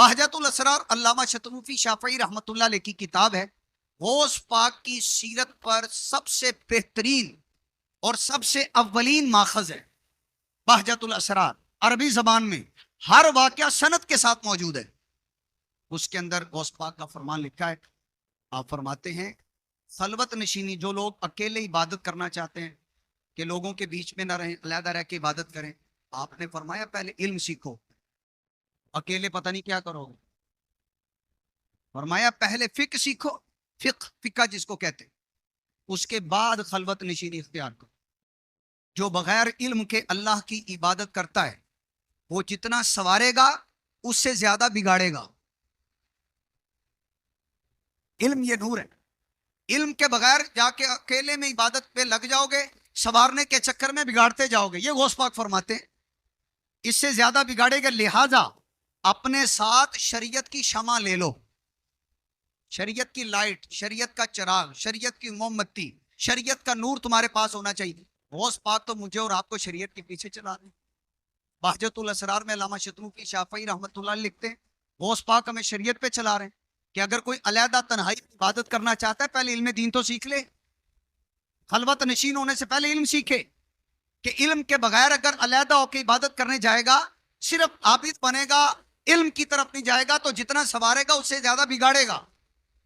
بہجت الاسرار علامہ شتروفی شافعی رحمۃ اللہ علیہ کی کتاب ہے. غوث پاک کی سیرت پر سب سے بہترین اور سب سے اولین ماخذ ہے بہجت الاسرار. عربی زبان میں ہر واقعہ سند کے ساتھ موجود ہے. اس کے اندر غوث پاک کا فرمان لکھا ہے. آپ فرماتے ہیں خلوت نشینی، جو لوگ اکیلے عبادت کرنا چاہتے ہیں کہ لوگوں کے بیچ میں نہ رہیں، علیحدہ رہ کے عبادت کریں، آپ نے فرمایا پہلے علم سیکھو، اکیلے پتہ نہیں کیا کرو گے. فرمایا پہلے فقہ سیکھو، فقہ جس کو کہتے ہیں، اس کے بعد خلوت نشینی اختیار کرو. جو بغیر علم کے اللہ کی عبادت کرتا ہے وہ جتنا سنوارے گا اس سے زیادہ بگاڑے گا. علم یہ نور ہے. علم کے بغیر جا کے اکیلے میں عبادت پہ لگ جاؤ گے، سنوارنے کے چکر میں بگاڑتے جاؤ گے. یہ غوث پاک فرماتے ہیں اس سے زیادہ بگاڑے گا. لہذا اپنے ساتھ شریعت کی شمع لے لو، شریعت کی لائٹ، شریعت کا چراغ، شریعت کی موم بتی، شریعت کا نور تمہارے پاس ہونا چاہیے. غوث پاک تو مجھے اور آپ کو شریعت کے پیچھے چلا رہے ہیں. بہجت الاسرار میں علامہ شتروفی شافعی رحمۃ اللہ علیہ لکھتے ہیں غوث پاک ہمیں شریعت پہ چلا رہے ہیں کہ اگر کوئی علیحدہ تنہائی عبادت کرنا چاہتا ہے پہلے علم دین تو سیکھ لے. خلوت نشین ہونے سے پہلے علم سیکھے کہ علم کے بغیر اگر علیحدہ ہو کے عبادت کرنے جائے گا صرف عابد بنے گا، علم کی طرف نہیں جائے گا تو جتنا سنوارے گا اس سے زیادہ بگاڑے گا.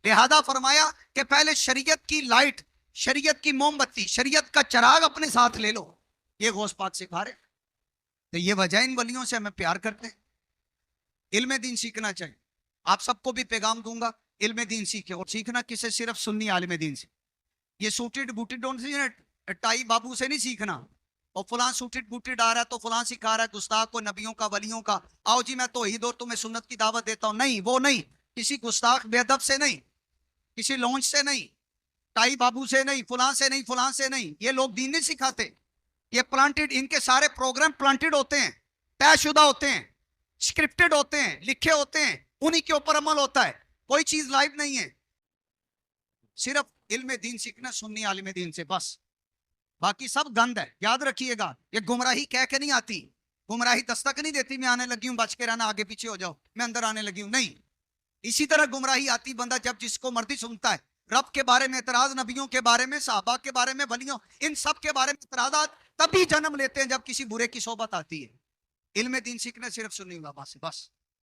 لہذا فرمایا کہ پہلے شریعت کی لائٹ، شریعت کی موم بتی، شریعت کا چراغ اپنے ساتھ لے لو. یہ غوث پاک سکھا رہے. تو یہ وجہ ان ولیوں سے ہمیں پیار کرتے ہیں. علم دین سیکھنا چاہیے. آپ سب کو بھی پیغام دوں گا علم دین سیکھے، اور سیکھنا کسے؟ صرف سنی عالم دین سے. یہ سوٹیڈ بوٹیڈ ٹائی بابو سے نہیں سیکھنا، اور فلاں سوٹیڈ بوٹیڈ آ رہا ہے تو فلاں سکھا رہا ہے گستاخ کو، نبیوں کا، ولیوں کا، آؤ جی میں توحید اور تمہیں سنت کی دعوت دیتا ہوں. نہیں، وہ نہیں. کسی گستاخ بے ادب سے نہیں، کسی لونچ سے نہیں، ٹائی بابو سے نہیں، فلاں سے نہیں، فلاں سے نہیں. یہ لوگ دین نہیں سکھاتے. یہ پلانٹڈ، ان کے سارے پروگرام پلانٹڈ ہوتے ہیں، طے شدہ ہوتے ہیں، سکرپٹڈ ہوتے ہیں، لکھے ہوتے ہیں، انہی کے اوپر عمل ہوتا ہے. کوئی چیز لائیو نہیں ہے. صرف علم دین سیکھنا سنی عالم دین سے بس، باقی سب گند ہے. یاد رکھیے گا یہ گمراہی کہہ کے نہیں آتی، گمراہی دستک نہیں دیتی میں آنے لگی ہوں بچ کے رہنا، آگے پیچھے ہو جاؤ میں اندر آنے لگی ہوں. نہیں، اسی طرح گمراہی آتی بندہ جب جس کو مرضی سنتا ہے. رب کے بارے میں اعتراض، نبیوں کے بارے میں، صحابہ کے بارے میں، ولیوں، ان سب کے بارے میں اعتراضات تبھی جنم لیتے ہیں جب کسی برے کی صحبت آتی ہے. علم دین سیکھنا صرف سنی بابا سے بس.